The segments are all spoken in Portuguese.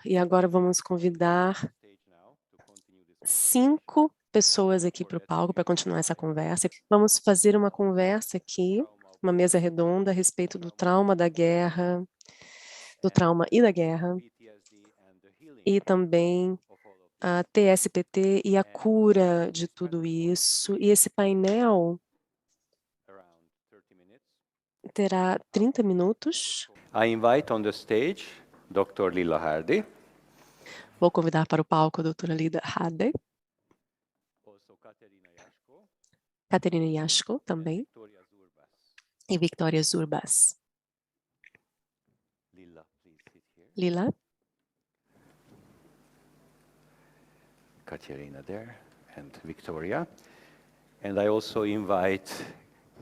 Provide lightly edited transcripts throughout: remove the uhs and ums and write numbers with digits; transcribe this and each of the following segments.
E agora vamos convidar 5 pessoas aqui para o palco para continuar essa conversa. Vamos fazer uma conversa aqui, uma mesa redonda a respeito do trauma da guerra, do trauma e da guerra, e também a TSPT e a cura de tudo isso. E esse painel terá 30 minutos. I invite on the stage Dr. Lila Hardy, Vou convidar para o palco a doutora Lida Hardy, also Katerina Jaschko, Caterina Jaschko também, Victoria Zurbas. e Victoria Zurbas. Lila, please sit here. Lila, Katerina there, and Victoria. And I also invite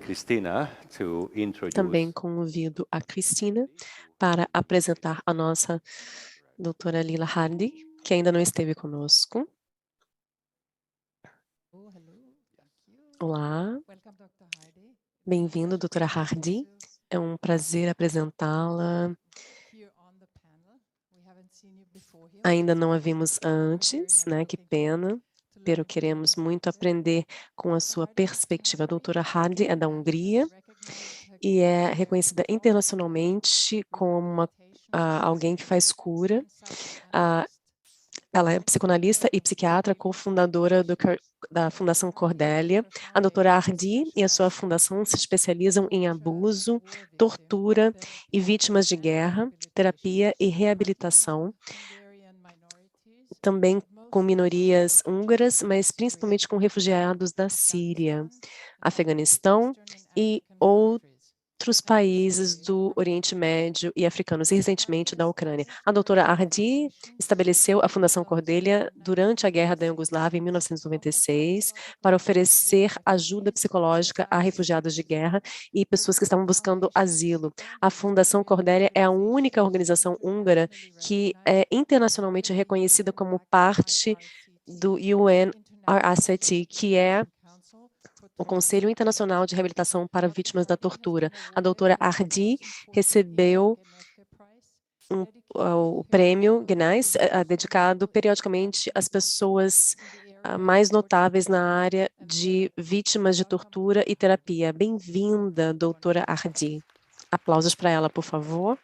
Christina to introduce também convido a Cristina para apresentar a nossa doutora Lila Hardy, que ainda não esteve conosco. Oh, hello. Thank you. Olá, Welcome, Dr. Hardy. bem-vindo, doutora Hardy. É um prazer apresentá-la. Here on the panel. We haven't seen you before here. Ainda não a vimos antes, né? Que pena, pero queremos muito aprender com a sua perspectiva. A doutora Hardy é da Hungria e é reconhecida internacionalmente como alguém que faz cura. Ela é psicanalista e psiquiatra, cofundadora da Fundação Cordélia. A doutora Hardy e a sua fundação se especializam em abuso, tortura e vítimas de guerra, terapia e reabilitação, também com minorias húngaras, mas principalmente com refugiados da Síria, Afeganistão e outros países do Oriente Médio e africanos, e recentemente da Ucrânia. A doutora Hardy estabeleceu a Fundação Cordélia durante a Guerra da Iugoslávia, em 1996, para oferecer ajuda psicológica a refugiados de guerra e pessoas que estavam buscando asilo. A Fundação Cordélia é a única organização húngara que é internacionalmente reconhecida como parte do UNRWA, que é o Conselho Internacional de Reabilitação para Vítimas da Tortura. A doutora Hardy recebeu o prêmio Gnais, dedicado periodicamente às pessoas mais notáveis na área de vítimas de tortura e terapia. Bem-vinda, doutora Hardy. Aplausos para ela, por favor.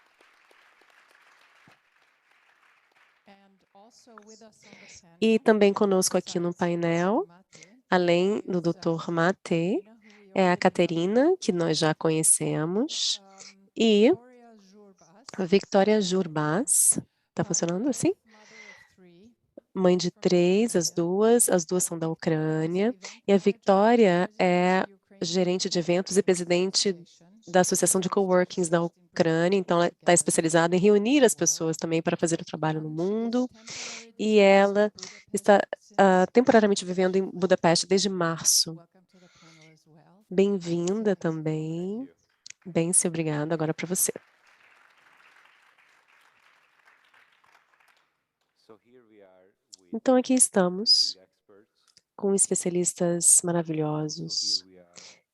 E também conosco aqui no painel, além do Dr. Mate, é a Caterina, que nós já conhecemos, e a Victoria Zurbas. Está funcionando assim? Mãe de 3, as duas são da Ucrânia, e a Victoria é gerente de eventos e presidente da Associação de Coworkings da Ucrânia, então ela está especializada em reunir as pessoas também para fazer o trabalho no mundo, e ela está temporariamente vivendo em Budapeste desde março. Bem-vinda também. Bem-se, obrigada. Agora para você. Então, aqui estamos com especialistas maravilhosos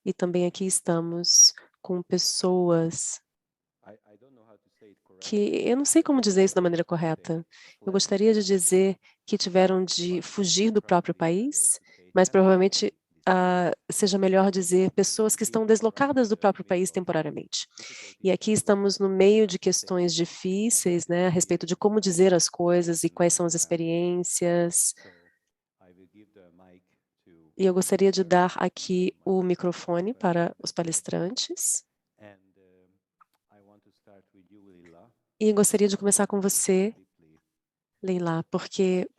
e também aqui estamos com pessoas que eu não sei como dizer isso da maneira correta. Eu gostaria de dizer que tiveram de fugir do próprio país, mas provavelmente seja melhor dizer pessoas que estão deslocadas do próprio país temporariamente. E aqui estamos no meio de questões difíceis, né, a respeito de como dizer as coisas e quais são as experiências. E eu gostaria de dar aqui o microfone para os palestrantes. E gostaria de começar com você, Leila, porque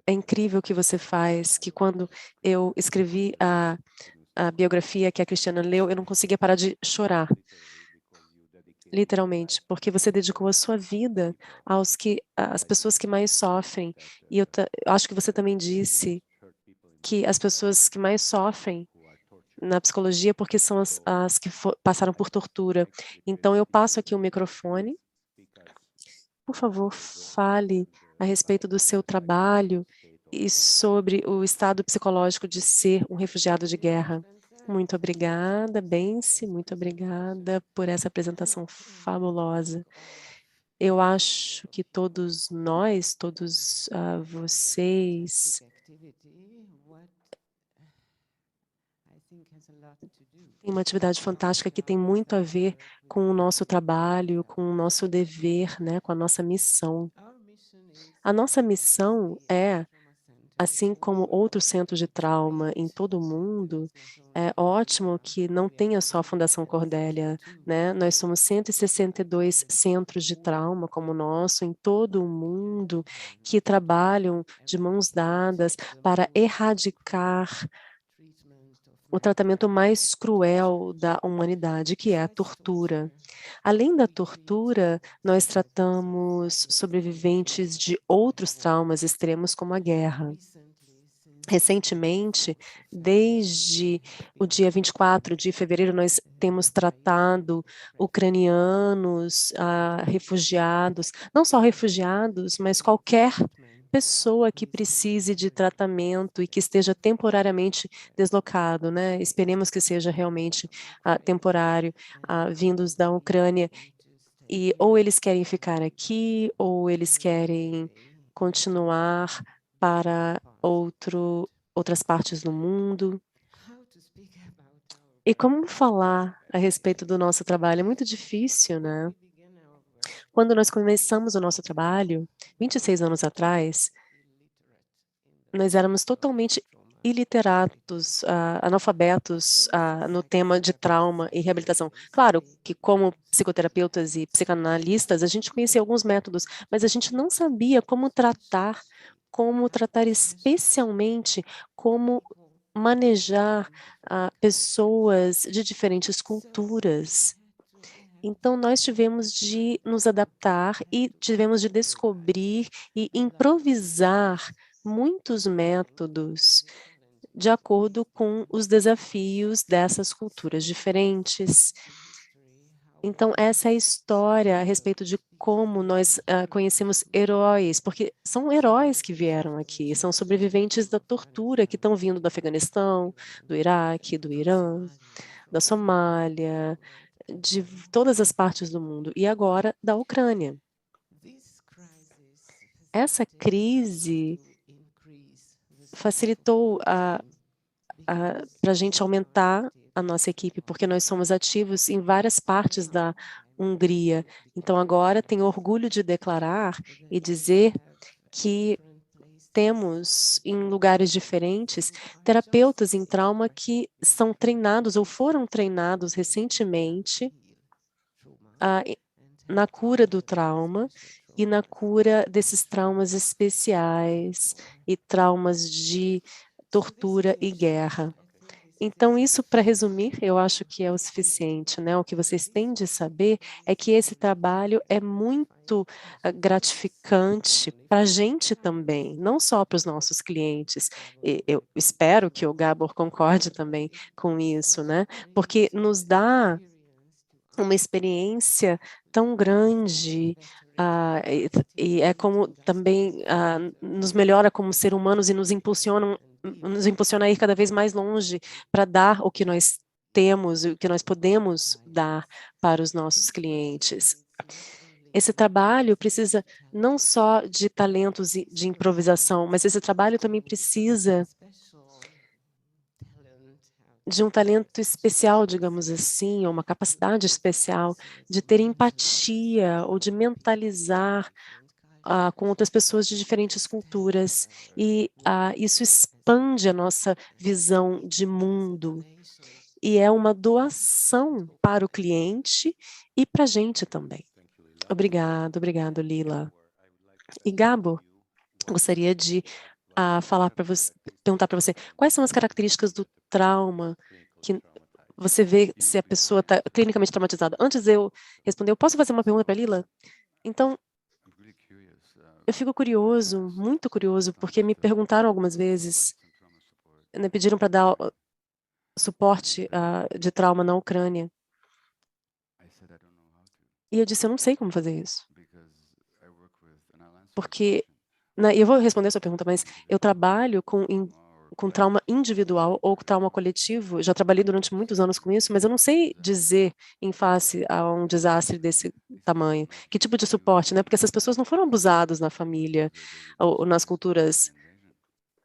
é incrível o que você faz, que quando eu escrevi a biografia que a Cristiana leu, eu não conseguia parar de chorar, literalmente, porque você dedicou a sua vida às pessoas que mais sofrem. E eu acho que você também disse que as pessoas que mais sofrem na psicologia porque são as que passaram por tortura. Então, eu passo aqui o microfone. Por favor, fale a respeito do seu trabalho e sobre o estado psicológico de ser um refugiado de guerra. Muito obrigada, Bence, muito obrigada por essa apresentação fabulosa. Eu acho que todos nós, todos vocês, têm uma atividade fantástica que tem muito a ver com o nosso trabalho, com o nosso dever, né, com a nossa missão. A nossa missão é, assim como outros centros de trauma em todo o mundo, é ótimo que não tenha só a Fundação Cordélia, né? Nós somos 162 centros de trauma como o nosso em todo o mundo que trabalham de mãos dadas para erradicar o tratamento mais cruel da humanidade, que é a tortura. Além da tortura, nós tratamos sobreviventes de outros traumas extremos, como a guerra. Recentemente, desde o dia 24 de fevereiro, nós temos tratado ucranianos, refugiados, não só refugiados, mas qualquer pessoa que precise de tratamento e que esteja temporariamente deslocado, né? Esperemos que seja realmente temporário, vindos da Ucrânia, e ou eles querem ficar aqui, ou eles querem continuar para outras partes do mundo. E como falar a respeito do nosso trabalho? É muito difícil, né? Quando nós começamos o nosso trabalho, 26 anos atrás, nós éramos totalmente iliteratos, analfabetos, no tema de trauma e reabilitação. Claro que, como psicoterapeutas e psicanalistas, a gente conhecia alguns métodos, mas a gente não sabia como tratar especialmente, como manejar pessoas de diferentes culturas. Então, nós tivemos de nos adaptar e tivemos de descobrir e improvisar muitos métodos de acordo com os desafios dessas culturas diferentes. Então, essa é a história a respeito de como nós conhecemos heróis, porque são heróis que vieram aqui, são sobreviventes da tortura que estão vindo do Afeganistão, do Iraque, do Irã, da Somália, de todas as partes do mundo, e agora da Ucrânia. Essa crise facilitou para a gente aumentar a nossa equipe, porque nós somos ativos em várias partes da Hungria. Então, agora tenho orgulho de declarar e dizer que temos em lugares diferentes terapeutas em trauma que são treinados ou foram treinados recentemente na cura do trauma e na cura desses traumas especiais e traumas de tortura e guerra. Então, isso, para resumir, eu acho que é o suficiente, né? O que vocês têm de saber é que esse trabalho é muito gratificante para a gente também, não só para os nossos clientes. E eu espero que o Gabor concorde também com isso, né? Porque nos dá uma experiência tão grande, e é como também nos melhora como ser humanos e nos impulsiona a ir cada vez mais longe para dar o que nós temos e o que nós podemos dar para os nossos clientes. Esse trabalho precisa não só de talentos de improvisação, mas esse trabalho também precisa de um talento especial, digamos assim, ou uma capacidade especial de ter empatia ou de mentalizar com outras pessoas de diferentes culturas. E isso expande a nossa visão de mundo. E é uma doação para o cliente e para a gente também. Obrigado, Lila. E Gabo, gostaria de falar para você, perguntar para você, quais são as características do trauma que você vê se a pessoa está clinicamente traumatizada? Antes de eu responder, eu posso fazer uma pergunta para a Lila? Então, eu fico curioso, muito curioso, porque me perguntaram algumas vezes, né, pediram para dar suporte de trauma na Ucrânia. E eu disse, eu não sei como fazer isso. Porque, e eu vou responder a sua pergunta, mas eu trabalho com trauma individual ou trauma coletivo. Já trabalhei durante muitos anos com isso, mas eu não sei dizer em face a um desastre desse tamanho? Que tipo de suporte, né? Porque essas pessoas não foram abusadas na família ou nas culturas,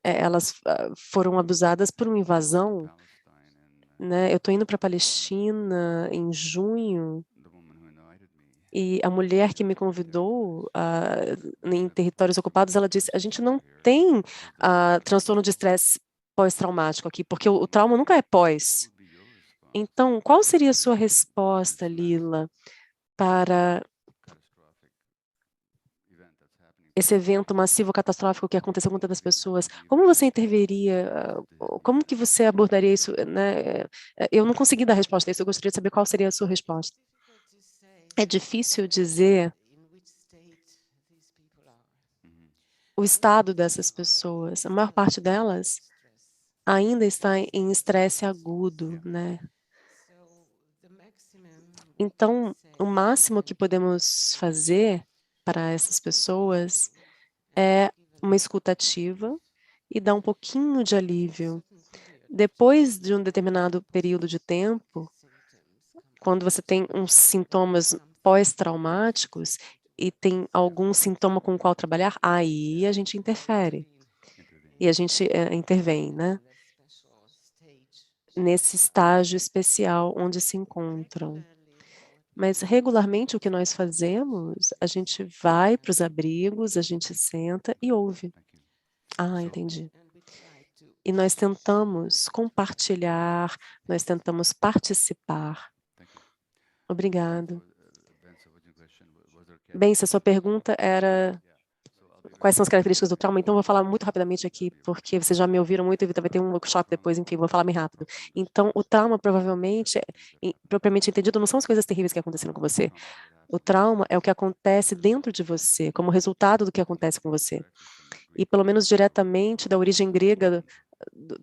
elas foram abusadas por uma invasão, né? Eu estou indo para a Palestina em junho e a mulher que me convidou em territórios ocupados, ela disse, a gente não tem transtorno de estresse pós-traumático aqui, porque o trauma nunca é pós. Então, qual seria a sua resposta, Lila, para esse evento massivo catastrófico que aconteceu com tantas pessoas? Como você interveria? Como que você abordaria isso, né? Eu não consegui dar resposta a isso, eu gostaria de saber qual seria a sua resposta. É difícil dizer o estado dessas pessoas. A maior parte delas ainda está em estresse agudo, né? Então, o máximo que podemos fazer para essas pessoas é uma escuta ativa e dar um pouquinho de alívio. Depois de um determinado período de tempo, quando você tem uns sintomas pós-traumáticos e tem algum sintoma com o qual trabalhar, aí a gente interfere e a gente intervém, né? Nesse estágio especial onde se encontram. Mas regularmente o que nós fazemos, a gente vai para os abrigos, a gente senta e ouve. Ah, entendi. E nós tentamos compartilhar, nós tentamos participar. Obrigado. Bem, se a sua pergunta era quais são as características do trauma, então eu vou falar muito rapidamente aqui, porque vocês já me ouviram muito e vai ter um workshop depois, enfim, vou falar bem rápido. Então, o trauma, provavelmente, propriamente entendido, não são as coisas terríveis que aconteceram com você. O trauma é o que acontece dentro de você, como resultado do que acontece com você. E, pelo menos diretamente, da origem grega,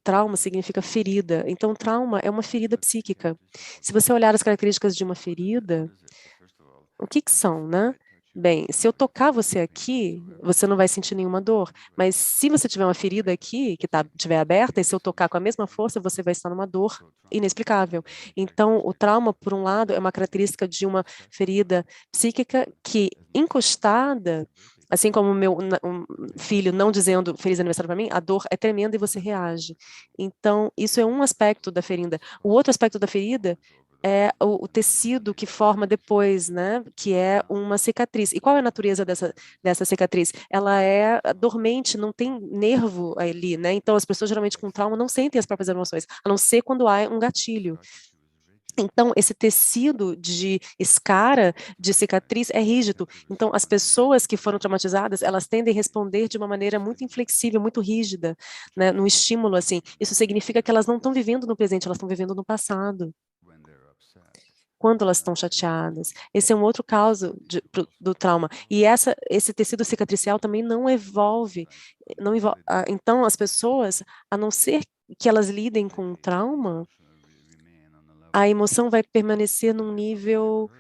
trauma significa ferida. Então, trauma é uma ferida psíquica. Se você olhar as características de uma ferida, o que que são, né? Bem, se eu tocar você aqui, você não vai sentir nenhuma dor. Mas se você tiver uma ferida aqui, que estiver aberta, e se eu tocar com a mesma força, você vai estar numa dor inexplicável. Então, o trauma, por um lado, é uma característica de uma ferida psíquica que, encostada, assim como o meu filho não dizendo feliz aniversário para mim, a dor é tremenda e você reage. Então, isso é um aspecto da ferida. O outro aspecto da ferida é o tecido que forma depois, né? Que é uma cicatriz. E qual é a natureza dessa cicatriz? Ela é dormente, não tem nervo ali, né? Então, as pessoas geralmente com trauma não sentem as próprias emoções, a não ser quando há um gatilho. Então, esse tecido de escara, de cicatriz, é rígido. Então, as pessoas que foram traumatizadas, elas tendem a responder de uma maneira muito inflexível, muito rígida, né, no estímulo, assim. Isso significa que elas não estão vivendo no presente, elas estão vivendo no passado quando elas estão chateadas. Esse é um outro caso do trauma. E esse tecido cicatricial também não evolve. Então, as pessoas, a não ser que elas lidem com o trauma, a emoção vai permanecer num nível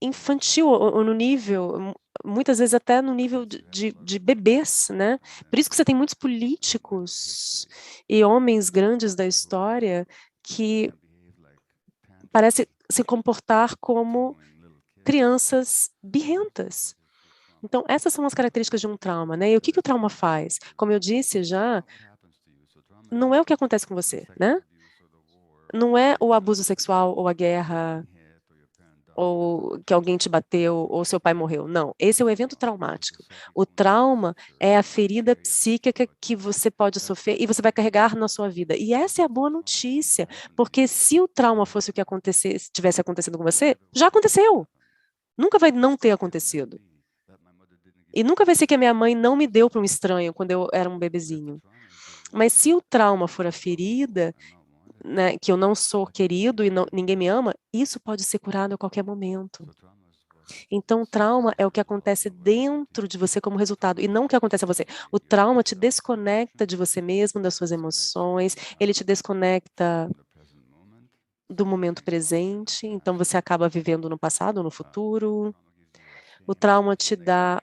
infantil, ou no nível, muitas vezes até no nível de bebês, né? Por isso que você tem muitos políticos e homens grandes da história que parecem se comportar como crianças birrentas. Então, essas são as características de um trauma, né? E o que o trauma faz? Como eu disse já, não é o que acontece com você, né? Não é o abuso sexual ou a guerra ou que alguém te bateu ou seu pai morreu. Não, esse é o evento traumático. O trauma é a ferida psíquica que você pode sofrer e você vai carregar na sua vida. E essa é a boa notícia, porque se o trauma fosse o que acontecesse, tivesse acontecido com você, já aconteceu. Nunca vai não ter acontecido. E nunca vai ser que a minha mãe não me deu para um estranho quando eu era um bebezinho. Mas se o trauma for a ferida, né, que eu não sou querido e ninguém me ama, isso pode ser curado a qualquer momento. Então, o trauma é o que acontece dentro de você como resultado, e não o que acontece a você. O trauma te desconecta de você mesmo, das suas emoções, ele te desconecta do momento presente, então você acaba vivendo no passado ou no futuro. O trauma te dá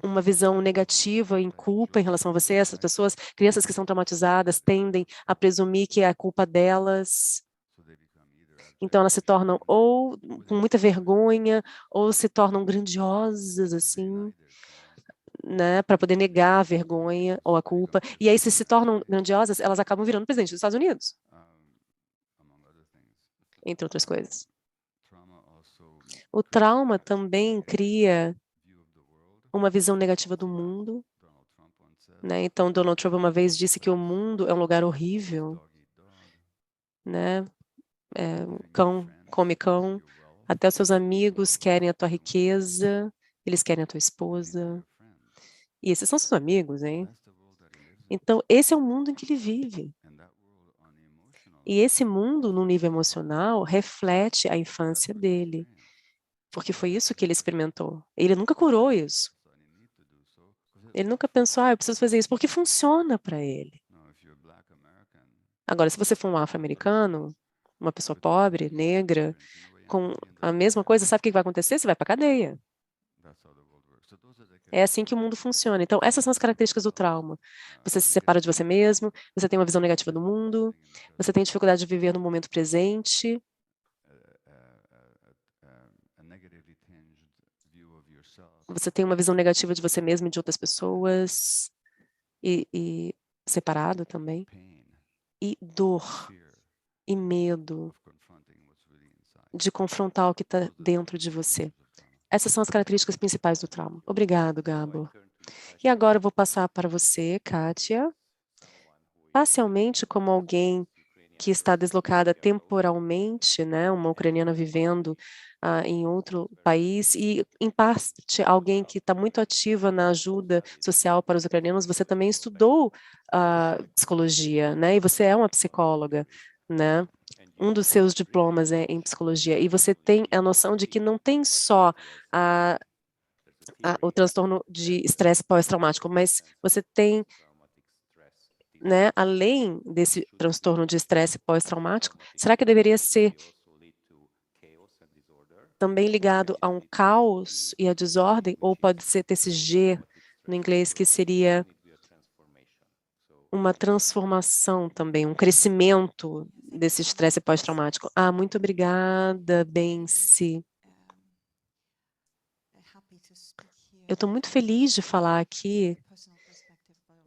uma visão negativa, em culpa em relação a você. Essas pessoas, crianças que são traumatizadas, tendem a presumir que é a culpa delas. Então, elas se tornam ou com muita vergonha, ou se tornam grandiosas, assim, né, para poder negar a vergonha ou a culpa. E aí, se tornam grandiosas, elas acabam virando presidente dos Estados Unidos, entre outras coisas. O trauma também cria uma visão negativa do mundo, né? Então, Donald Trump uma vez disse que o mundo é um lugar horrível, né? Cão come cão, até os seus amigos querem a tua riqueza, eles querem a tua esposa. E esses são seus amigos, hein? Então, esse é o mundo em que ele vive. E esse mundo, no nível emocional, reflete a infância dele, porque foi isso que ele experimentou. Ele nunca curou isso. Ele nunca pensou, eu preciso fazer isso, porque funciona para ele. Agora, se você for um afro-americano, uma pessoa pobre, negra, com a mesma coisa, sabe o que vai acontecer? Você vai para a cadeia. É assim que o mundo funciona. Então, essas são as características do trauma. Você se separa de você mesmo, você tem uma visão negativa do mundo, você tem dificuldade de viver no momento presente, você tem uma visão negativa de você mesmo e de outras pessoas, e separado também, e dor, e medo de confrontar o que está dentro de você. Essas são as características principais do trauma. Obrigado, Gabo. E agora eu vou passar para você, Kátia, parcialmente como alguém que está deslocada temporalmente, né, uma ucraniana vivendo em outro país, e, em parte, alguém que está muito ativa na ajuda social para os ucranianos. Você também estudou psicologia, né, e você é uma psicóloga, né? Um dos seus diplomas é em psicologia, e você tem a noção de que não tem só o transtorno de estresse pós-traumático, mas você tem, né, além desse transtorno de estresse pós-traumático, será que deveria ser também ligado a um caos e a desordem, ou pode ser TCG no inglês, que seria uma transformação também, um crescimento desse estresse pós-traumático? Muito obrigada, Benci. Eu estou muito feliz de falar aqui,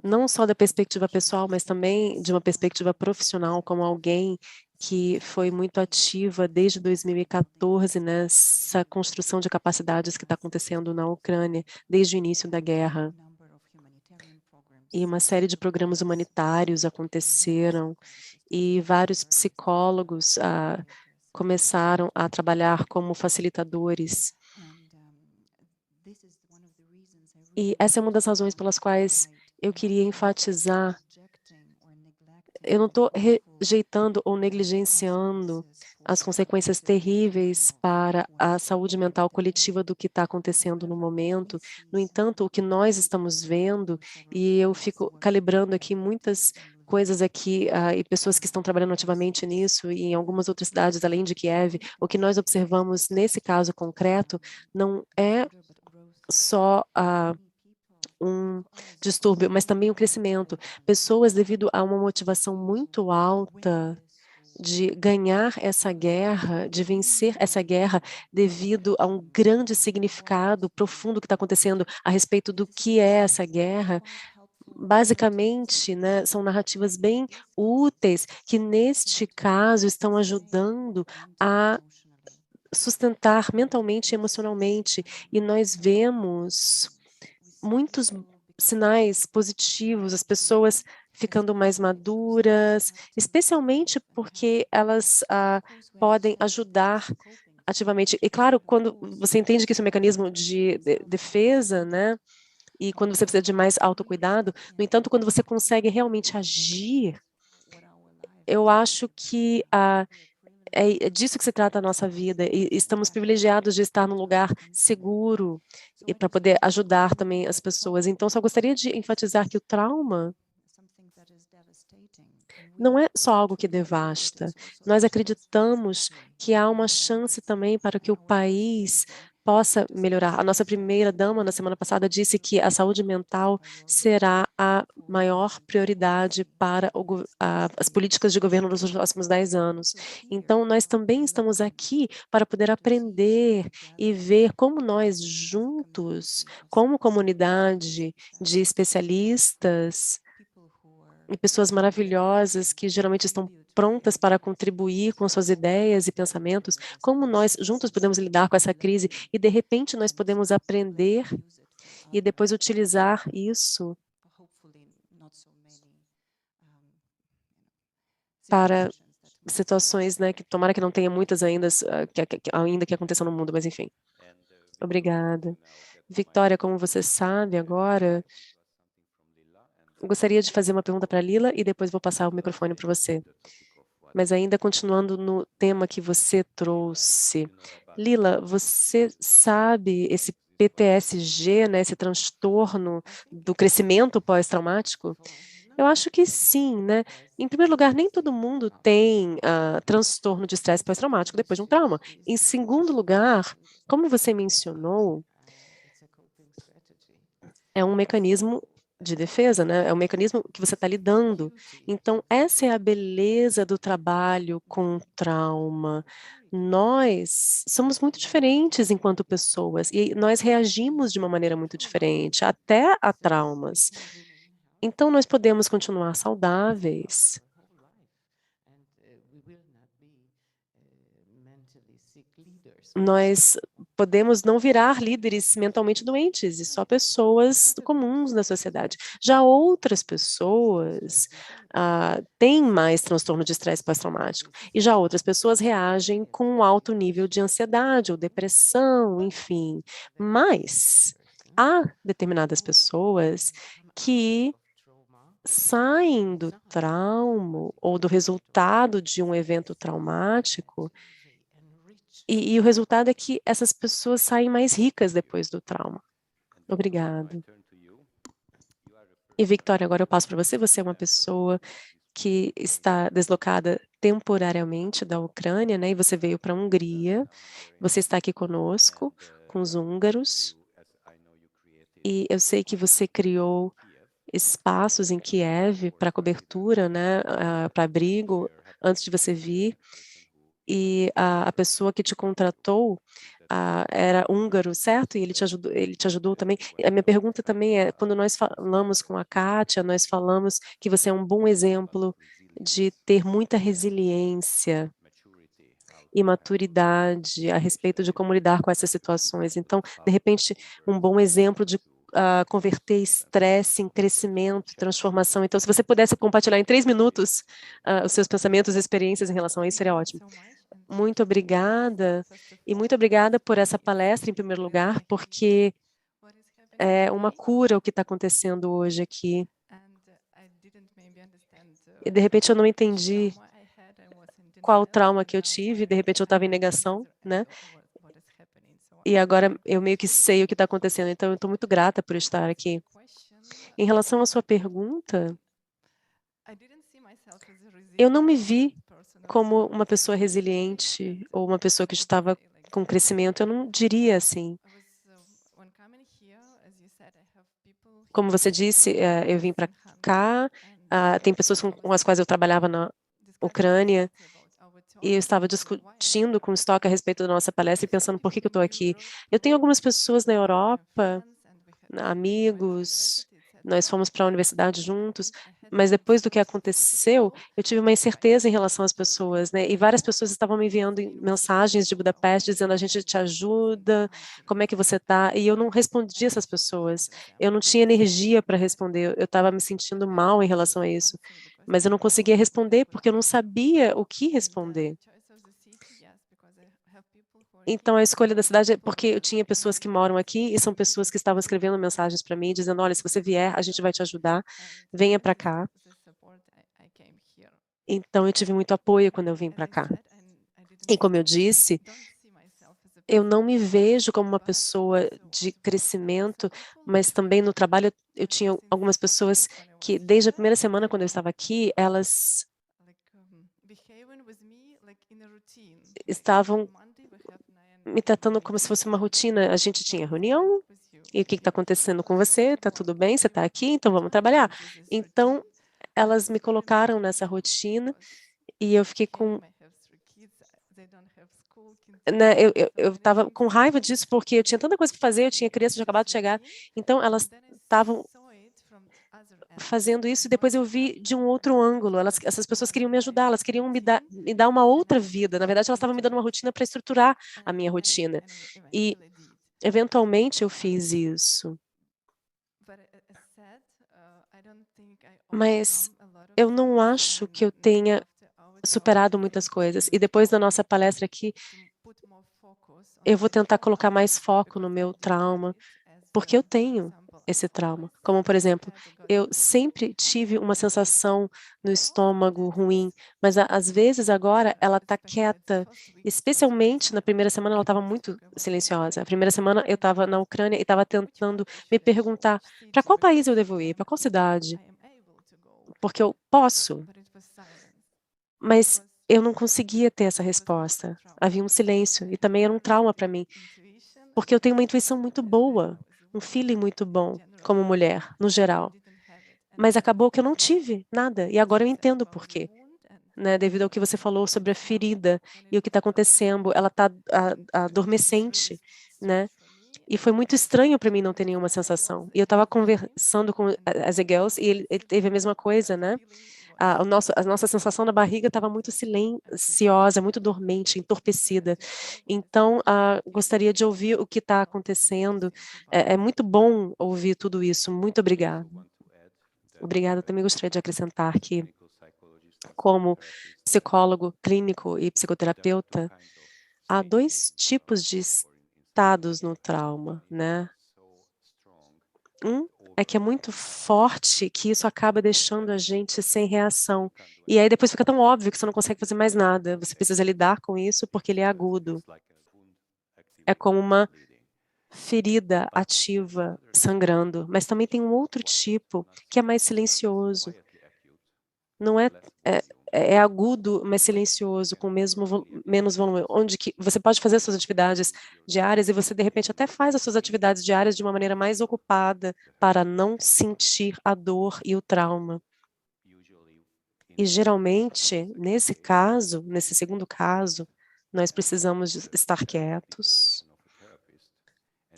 não só da perspectiva pessoal, mas também de uma perspectiva profissional, como alguém que foi muito ativa desde 2014 nessa construção de capacidades que está acontecendo na Ucrânia, desde o início da guerra. E uma série de programas humanitários aconteceram, e vários psicólogos começaram a trabalhar como facilitadores. E essa é uma das razões pelas quais eu queria enfatizar. Eu não estou rejeitando ou negligenciando as consequências terríveis para a saúde mental coletiva do que está acontecendo no momento. No entanto, o que nós estamos vendo, e eu fico calibrando aqui muitas coisas aqui, e pessoas que estão trabalhando ativamente nisso, e em algumas outras cidades além de Kiev, o que nós observamos nesse caso concreto não é só um distúrbio, mas também o crescimento. Pessoas, devido a uma motivação muito alta de ganhar essa guerra, de vencer essa guerra, devido a um grande significado profundo que está acontecendo a respeito do que é essa guerra. Basicamente, né, são narrativas bem úteis que, neste caso, estão ajudando a sustentar mentalmente e emocionalmente. E nós vemos muitos sinais positivos, as pessoas ficando mais maduras, especialmente porque elas podem ajudar ativamente. E claro, quando você entende que isso é um mecanismo de defesa, né? E quando você precisa de mais autocuidado, no entanto, quando você consegue realmente agir, eu acho que é disso que se trata a nossa vida, e estamos privilegiados de estar num lugar seguro e para poder ajudar também as pessoas. Então, só gostaria de enfatizar que o trauma não é só algo que devasta. Nós acreditamos que há uma chance também para que o país possa melhorar. A nossa primeira-dama, na semana passada, disse que a saúde mental será a maior prioridade para as políticas de governo nos próximos 10 anos. Então, nós também estamos aqui para poder aprender e ver como nós juntos, como comunidade de especialistas e pessoas maravilhosas que geralmente estão prontas para contribuir com suas ideias e pensamentos, como nós juntos podemos lidar com essa crise e, de repente, nós podemos aprender e depois utilizar isso para situações, né, que tomara que não tenha muitas ainda, ainda que aconteçam no mundo, mas enfim. Obrigada. Victoria, como você sabe agora, eu gostaria de fazer uma pergunta para a Lila e depois vou passar o microfone para você. Mas ainda continuando no tema que você trouxe. Lila, você sabe esse PTSG, né, esse transtorno do crescimento pós-traumático? Eu acho que sim, né? Em primeiro lugar, nem todo mundo tem transtorno de estresse pós-traumático depois de um trauma. Em segundo lugar, como você mencionou, é um mecanismo de defesa, né? É um mecanismo que você está lidando. Então, essa é a beleza do trabalho com trauma. Nós somos muito diferentes enquanto pessoas e nós reagimos de uma maneira muito diferente, até a traumas. Então, nós podemos continuar saudáveis. Nós podemos não virar líderes mentalmente doentes e só pessoas comuns na sociedade. Já outras pessoas têm mais transtorno de estresse pós-traumático e já outras pessoas reagem com um alto nível de ansiedade ou depressão, enfim. Mas há determinadas pessoas que saem do trauma ou do resultado de um evento traumático e o resultado é que essas pessoas saem mais ricas depois do trauma. Obrigada. E, Victoria, agora eu passo para você. Você é uma pessoa que está deslocada temporariamente da Ucrânia, né? E você veio para a Hungria. Você está aqui conosco, com os húngaros. E eu sei que você criou espaços em Kiev para cobertura, né? Para abrigo, antes de você vir. E a pessoa que te contratou era húngaro, certo? E ele te ajudou também. A minha pergunta também é, quando nós falamos com a Kátia, nós falamos que você é um bom exemplo de ter muita resiliência e maturidade a respeito de como lidar com essas situações. Então, de repente, um bom exemplo de converter estresse em crescimento, transformação. Então, se você pudesse compartilhar em 3 minutos os seus pensamentos e experiências em relação a isso, seria ótimo. Muito obrigada, e muito obrigada por essa palestra, em primeiro lugar, porque é uma cura o que está acontecendo hoje aqui. E, de repente, eu não entendi qual trauma que eu tive, de repente eu estava em negação, né? E agora eu meio que sei o que está acontecendo, então eu estou muito grata por estar aqui. Em relação à sua pergunta, eu não me vi como uma pessoa resiliente ou uma pessoa que estava com crescimento, eu não diria assim. Como você disse, eu vim para cá, tem pessoas com as quais eu trabalhava na Ucrânia, e eu estava discutindo com o Stock a respeito da nossa palestra e pensando por que eu estou aqui. Eu tenho algumas pessoas na Europa, amigos, nós fomos para a universidade juntos, mas depois do que aconteceu, eu tive uma incerteza em relação às pessoas, né? E várias pessoas estavam me enviando mensagens de Budapeste dizendo: a gente te ajuda, como é que você está? E eu não respondi essas pessoas. Eu não tinha energia para responder. Eu estava me sentindo mal em relação a isso, mas eu não conseguia responder porque eu não sabia o que responder. Então, a escolha da cidade é porque eu tinha pessoas que moram aqui e são pessoas que estavam escrevendo mensagens para mim, dizendo: olha, se você vier, a gente vai te ajudar, venha para cá. Então, eu tive muito apoio quando eu vim para cá. E como eu disse, eu não me vejo como uma pessoa de crescimento, mas também no trabalho eu tinha algumas pessoas que, desde a primeira semana quando eu estava aqui, elas estavam me tratando como se fosse uma rotina. A gente tinha reunião, e o que está acontecendo com você? Está tudo bem? Você está aqui? Então vamos trabalhar. Então, elas me colocaram nessa rotina e eu fiquei com, né, eu estava com raiva disso porque eu tinha tanta coisa para fazer, eu tinha criança de acabado de chegar, então elas estavam fazendo isso e depois eu vi de um outro ângulo. Essas pessoas queriam me ajudar, elas queriam me dar uma outra vida. Na verdade, elas estavam me dando uma rotina para estruturar a minha rotina. E eventualmente eu fiz isso. Mas eu não acho que eu tenha superado muitas coisas. E depois da nossa palestra aqui, eu vou tentar colocar mais foco no meu trauma, porque eu tenho esse trauma. Como, por exemplo, eu sempre tive uma sensação no estômago ruim, mas às vezes agora ela está quieta. Especialmente na primeira semana ela estava muito silenciosa. A primeira semana eu estava na Ucrânia e estava tentando me perguntar para qual país eu devo ir, para qual cidade, porque eu posso, mas eu não conseguia ter essa resposta. Havia um silêncio e também era um trauma para mim, porque eu tenho uma intuição muito boa, um feeling muito bom como mulher, no geral. Mas acabou que eu não tive nada, e agora eu entendo por quê. Né, devido ao que você falou sobre a ferida e o que está acontecendo, ela está adormecente, né? E foi muito estranho para mim não ter nenhuma sensação. E eu estava conversando com as girls e ele teve a mesma coisa, né? A nossa sensação na barriga estava muito silenciosa, muito dormente, entorpecida. Então, gostaria de ouvir o que está acontecendo. É muito bom ouvir tudo isso. Muito obrigada. Obrigada. Eu também gostaria de acrescentar que, como psicólogo clínico e psicoterapeuta, há dois tipos de estados no trauma, né? Um é que é muito forte que isso acaba deixando a gente sem reação. E aí depois fica tão óbvio que você não consegue fazer mais nada. Você precisa lidar com isso porque ele é agudo. É como uma ferida ativa sangrando. Mas também tem um outro tipo que é mais silencioso. Não é, é, é agudo, mas silencioso, com menos volume, onde que você pode fazer suas atividades diárias e você de repente até faz as suas atividades diárias de uma maneira mais ocupada para não sentir a dor e o trauma. E geralmente, nesse caso, nesse segundo caso, nós precisamos estar quietos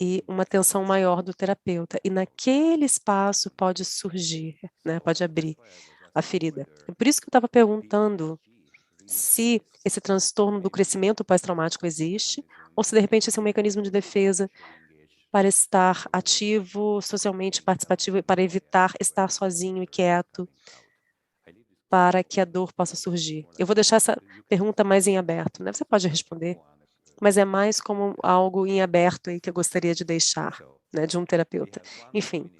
e uma atenção maior do terapeuta. E naquele espaço pode surgir, né, pode abrir a ferida. É por isso que eu estava perguntando se esse transtorno do crescimento pós-traumático existe, ou se de repente esse é um mecanismo de defesa para estar ativo, socialmente participativo e para evitar estar sozinho e quieto, para que a dor possa surgir. Eu vou deixar essa pergunta mais em aberto, né? Você pode responder, mas é mais como algo em aberto aí que eu gostaria de deixar, né, de um terapeuta. Enfim,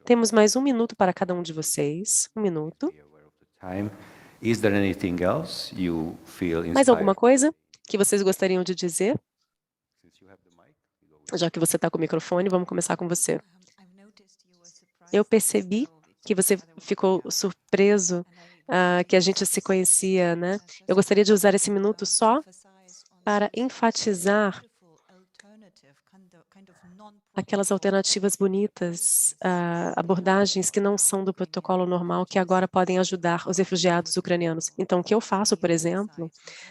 temos mais 1 minuto para cada um de vocês. 1 minuto. Is there anything else you feel Mais alguma inspired? coisa que vocês gostariam de dizer? Já que você está com o microfone, vamos começar com você. Eu percebi que você ficou surpreso que a gente se conhecia, né? Eu gostaria de usar esse minuto só para enfatizar aquelas alternativas bonitas, abordagens que não são do protocolo normal, que agora podem ajudar os refugiados ucranianos. Então, o que eu faço, por exemplo,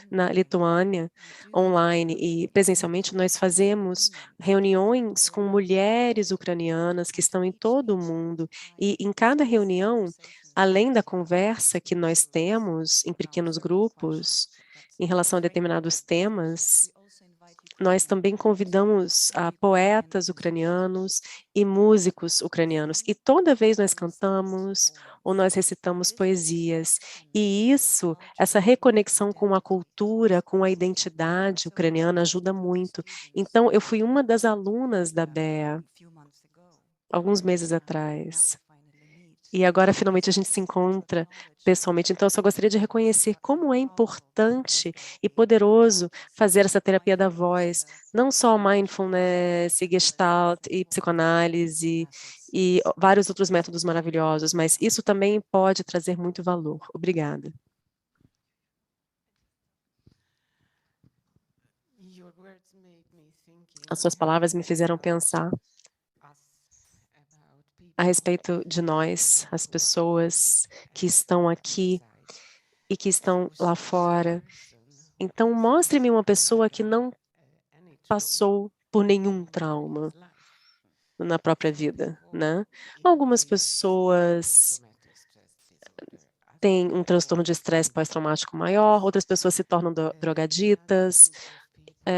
na Lituânia, online e presencialmente, nós fazemos reuniões com mulheres ucranianas que estão em todo o mundo, e em cada reunião, além da conversa que nós temos em pequenos grupos, em relação a determinados temas, nós também convidamos poetas ucranianos e músicos ucranianos. E toda vez nós cantamos ou nós recitamos poesias. E isso, essa reconexão com a cultura, com a identidade ucraniana ajuda muito. Então, eu fui uma das alunas da BEA alguns meses atrás. E agora, finalmente, a gente se encontra pessoalmente. Então, eu só gostaria de reconhecer como é importante e poderoso fazer essa terapia da voz, não só mindfulness, e gestalt, e psicoanálise, e vários outros métodos maravilhosos, mas isso também pode trazer muito valor. Obrigada. As suas palavras me fizeram pensar a respeito de nós, as pessoas que estão aqui e que estão lá fora. Então, mostre-me uma pessoa que não passou por nenhum trauma na própria vida, né? Algumas pessoas têm um transtorno de estresse pós-traumático maior, outras pessoas se tornam drogaditas,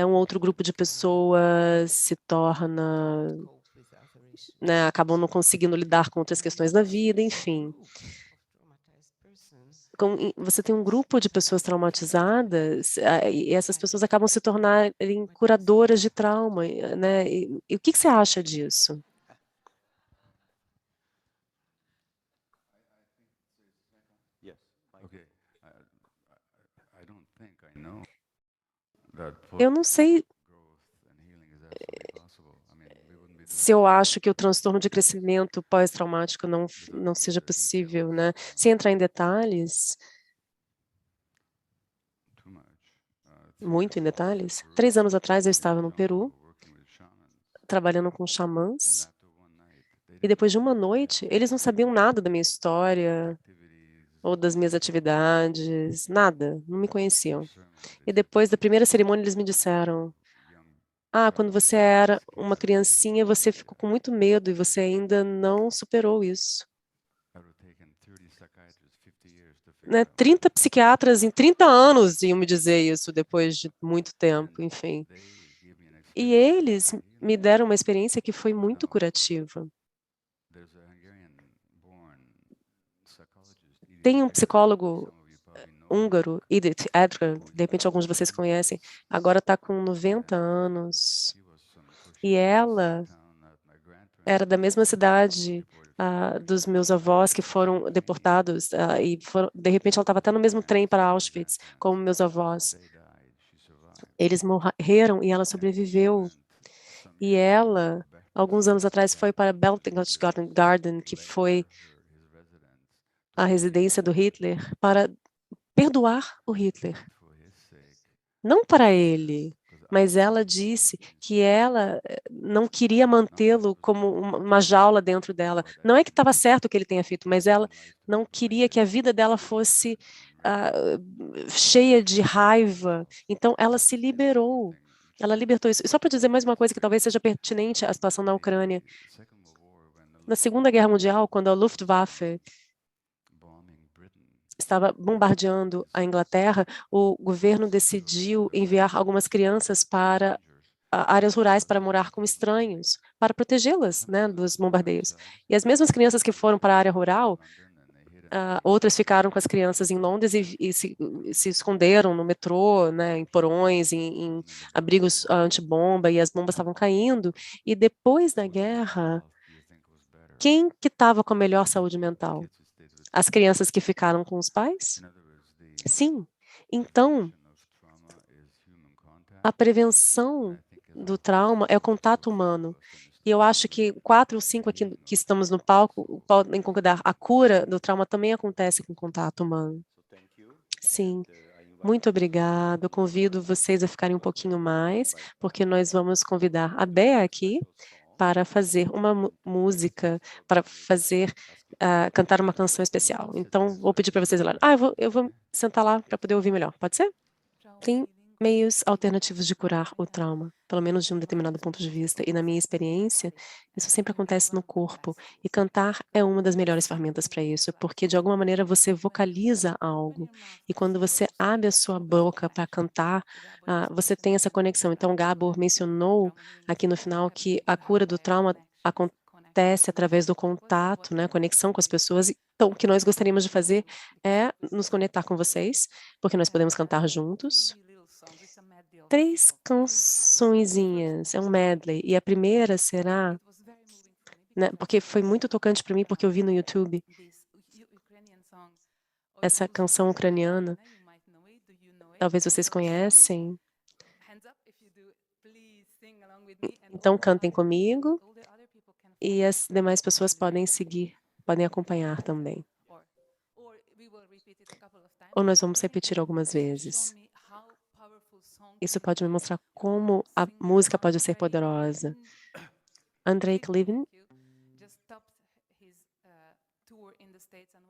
um outro grupo de pessoas se torna, né, acabam não conseguindo lidar com outras questões da vida, enfim. Você tem um grupo de pessoas traumatizadas, e essas pessoas acabam se tornarem curadoras de trauma, né? E o que você acha disso? Yes. Okay, I don't think I know that Eu não sei growth and healing is absolutely possible. I mean, we wouldn't be se eu acho que o transtorno de crescimento pós-traumático não seja possível, né? Sem entrar em detalhes, too much. muito em detalhes. 3 anos atrás eu estava no Peru, Working with shamans, trabalhando com and xamãs, after one night, they e depois de uma noite, eles não sabiam nada da minha história activities, ou das minhas atividades, nada, não me conheciam. ceremony, E depois da primeira cerimônia, eles me disseram: Ah, quando você era uma criancinha, você ficou com muito medo e você ainda não superou isso. that would taken 30 psychiatrists 50 years to figure Né? out. 30 psiquiatras em 30 anos iam me dizer isso depois de muito tempo, enfim. They gave me an E experience. eles me deram uma experiência que foi muito curativa. There's a Hungarian-born psychologist, Edith Tem um Eger. psicólogo Some of you probably know her. húngaro, Edith Eger, de repente alguns de vocês conhecem, agora está com 90 anos. She was E ela era da mesma cidade dos meus avós que foram deportados, de repente ela estava até no mesmo trem para Auschwitz, como meus avós. Eles morreram e ela sobreviveu. E ela, alguns anos atrás, foi para Berchtesgaden Garden, que foi a residência do Hitler, para perdoar o Hitler. Não para ele, mas ela disse que ela não queria mantê-lo como uma jaula dentro dela. Não é que estava certo o que ele tenha feito, mas ela não queria que a vida dela fosse cheia de raiva. Então, ela se liberou. Ela libertou isso. E só para dizer mais uma coisa que talvez seja pertinente à situação na Ucrânia. Na Segunda Guerra Mundial, quando a Luftwaffe estava bombardeando a Inglaterra, o governo decidiu enviar algumas crianças para áreas rurais para morar com estranhos, para protegê-las, né, dos bombardeios. E as mesmas crianças que foram para a área rural, outras ficaram com as crianças em Londres e se esconderam no metrô, né, em porões, em abrigos antibomba, e as bombas estavam caindo. E depois da guerra, quem que estava com a melhor saúde mental? As crianças que ficaram com os pais? Sim. Então, a prevenção do trauma é o contato humano. E eu acho que 4 ou 5 aqui que estamos no palco podem concordar. A cura do trauma também acontece com contato humano. Sim. Muito obrigada. Eu convido vocês a ficarem um pouquinho mais, porque nós vamos convidar a Bea aqui para fazer uma música, para fazer, cantar uma canção especial. Então, vou pedir para vocês ir lá. Eu vou sentar lá para poder ouvir melhor. Pode ser? Tem meios alternativos de curar o trauma, pelo menos de um determinado ponto de vista. E na minha experiência, isso sempre acontece no corpo. E cantar é uma das melhores ferramentas para isso, porque de alguma maneira você vocaliza algo. E quando você abre a sua boca para cantar, você tem essa conexão. Então, Gabor mencionou aqui no final que a cura do trauma acontece através do contato, né, conexão com as pessoas. Então, o que nós gostaríamos de fazer é nos conectar com vocês, porque nós podemos cantar juntos. 3 cançõezinhas, é um medley. E a primeira será, né, porque foi muito tocante para mim, porque eu vi no YouTube essa canção ucraniana. Talvez vocês conhecem. Então, cantem comigo e as demais pessoas podem seguir, podem acompanhar também. Ou nós vamos repetir algumas vezes. isso pode me mostrar como a música pode ser poderosa. Andrei Klivin,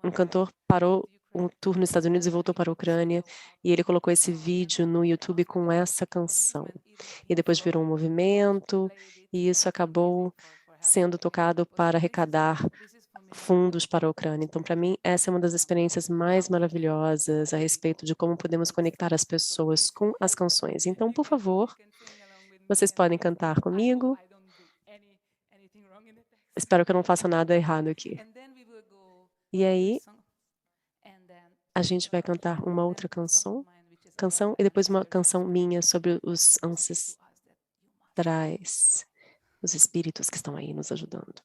um cantor, parou um tour nos Estados Unidos e voltou para a Ucrânia, e ele colocou esse vídeo no YouTube com essa canção. E depois virou um movimento, e isso acabou sendo tocado para arrecadar fundos para a Ucrânia. Então, para mim, essa é uma das experiências mais maravilhosas a respeito de como podemos conectar as pessoas com as canções. Então, por favor, vocês podem cantar comigo. Espero que eu não faça nada errado aqui. E aí, a gente vai cantar uma outra canção e depois uma canção minha sobre os ancestrais, os espíritos que estão aí nos ajudando.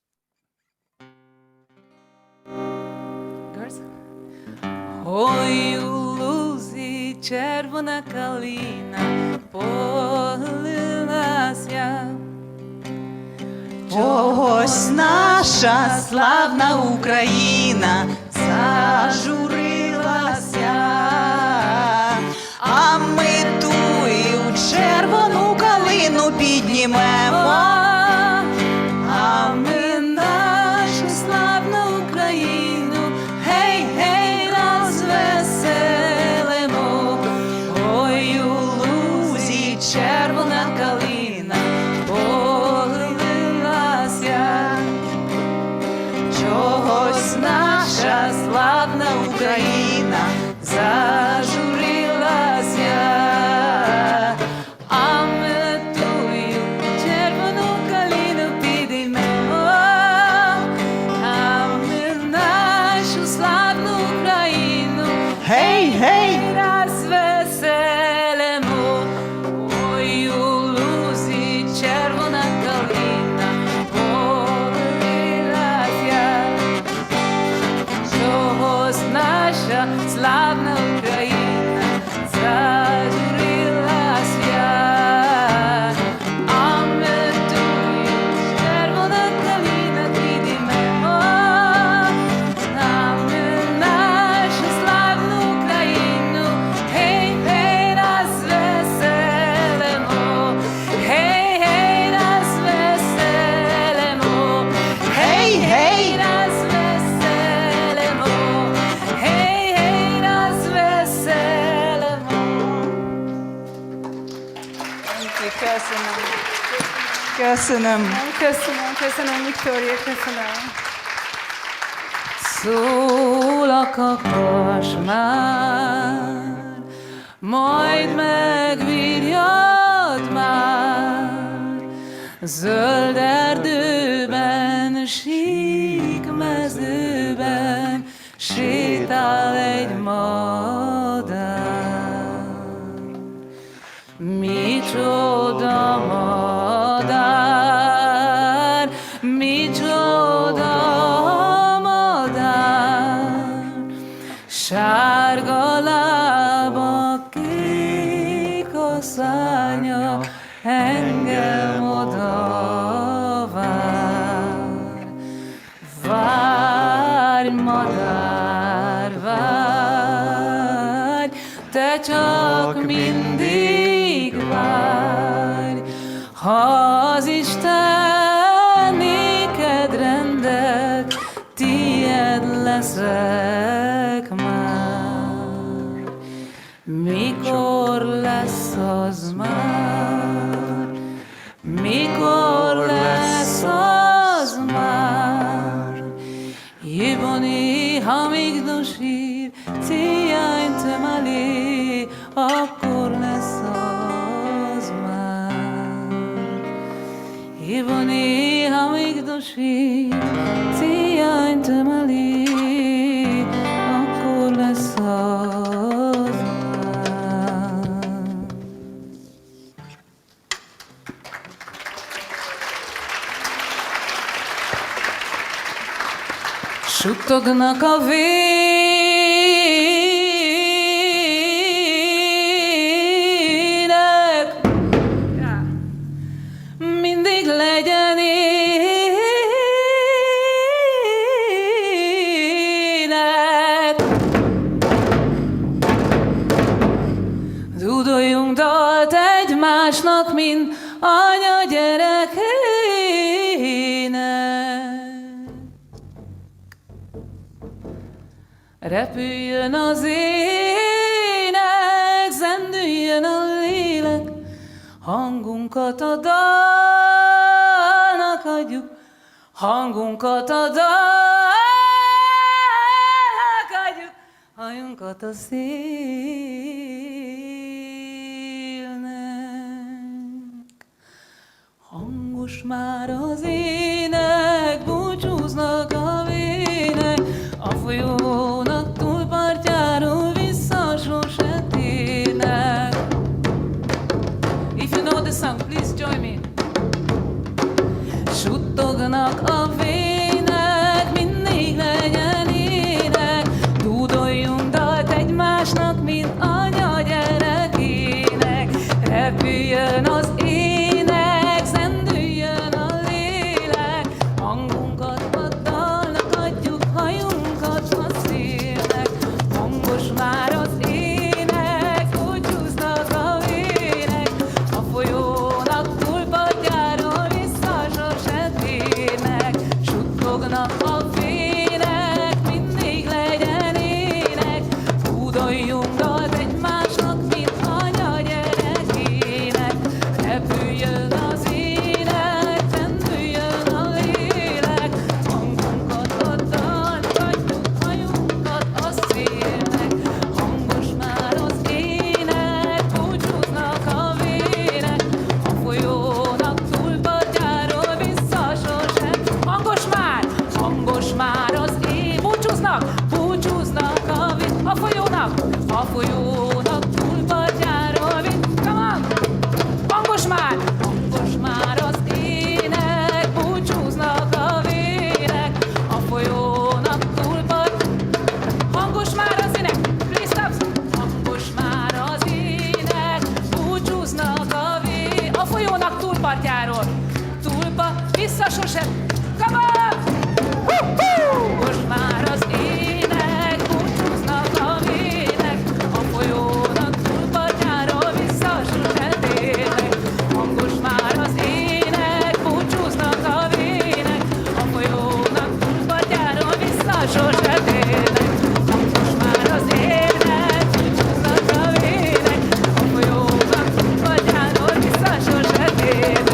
Ой, у лузі червона калина похилилася. Ось наша славна Україна зажурилася, а ми тую червону калину піднімемо, а ми нашу славну Україну, гей, гей, розвеселимо. Ой, у лузі червона калина похилилася, чогось наша славна Україна зажурилася, а ми тую червону калину підіймемо, а ми нашу славну Україну, гей, гей, розвеселимо. Ой, у лузі червона калина похилилася, чогось наша славна Україна зажурилася, а ми тую червону калину підіймемо, а ми нашу славну Україну, гей, гей, розвеселимо, гей, гей, розвеселимо, гей, гей, розвеселимо, гей, гей, розвеселимо. Köszönöm. Köszönöm. Köszönöm, köszönöm, Viktória, köszönöm. Szól a kakas már, majd megvirjad már, zöld erdőben, sík mezőben sétál egy madár. Micsoda madár, micsoda madár, sárga lába, kék a szárnya, engem oda vár. Várj, madár, várj, te csak mindig várj, ha az Isten néked rendelt, tied leszek már. Mikor lesz az már? Mikor lesz az már? Jeboni hamigdosír, céljány temeli, akkor lesz az már. Jeboni hamigdosír, céljány temeli, akkor lesz az már. Suttognak a vének, mindig legyen ének. Dudoljunk dalt egy mint anya gyerekének. Repüljön az ének, zendüljön a lélek, hangunkat a dalnak adjuk, hangunkat a dalnak adjuk, hajunkat a szélnek. Hangos már az ének, búcsúznak a vének, a folyónak túlpartjáról vissza sose térnek. If you know the song, please join me. Suttognak a vének, mindig legyen ének, dúdoljunk dalt egymásnak, mint anya gyerekének. Repüljön az ének, zendüljön a lélek, hangunkat a dalnak adjuk, hajunkat a szélnek. Hangos már az ének, búcsúznak a vének, a folyónak túlpartjáról vissza sose térnek. Suttognak a fének, mindig legyen ének, dúdoljunk dalt egymásnak, mint anya gyerekének. Repüljön az ének, zendüljön a lélek, hangunkat a dalnak adjuk, hajunkat a szélnek. Hangos már az ének, búcsúznak a vének, a folyónak túlpartjáról vissza sose. Hangos már az búcsúznak, búcsúznak a folyónak túlpartjáról vissza. Come on! Hangos már az ének, búcsúznak a vének, a folyónak túlpart. Hangos már az ének, please stop! Hangos már az ének, búcsúznak a folyónak túlpartjáról. Vissza sose. Come on! Hangos már az ének, búcsúznak a vének, a folyónak túlpartjáról vissza sose térnek. Hangos már az ének, búcsúznak a vének, a folyónak túlpartjáról vissza sose térnek. Hangos már az ének, búcsúznak a vének, a folyónak túlpartjáról vissza sose térnek.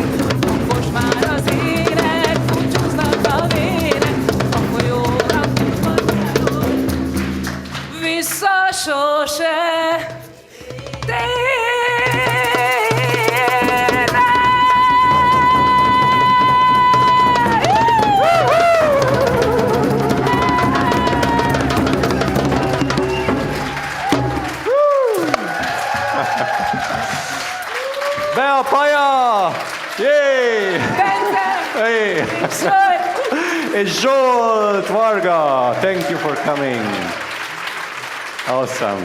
Hangos már az ének, búcsúznak a vének, a folyónak túlpartjáról vissza sose Bea Paja! Yay! Hey! And Zsolt Varga! Thank you for coming. Awesome.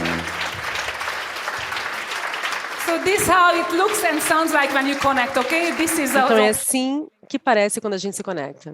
So this how it looks and sounds like when you connect, okay? This is Então é our assim que parece quando a gente se conecta.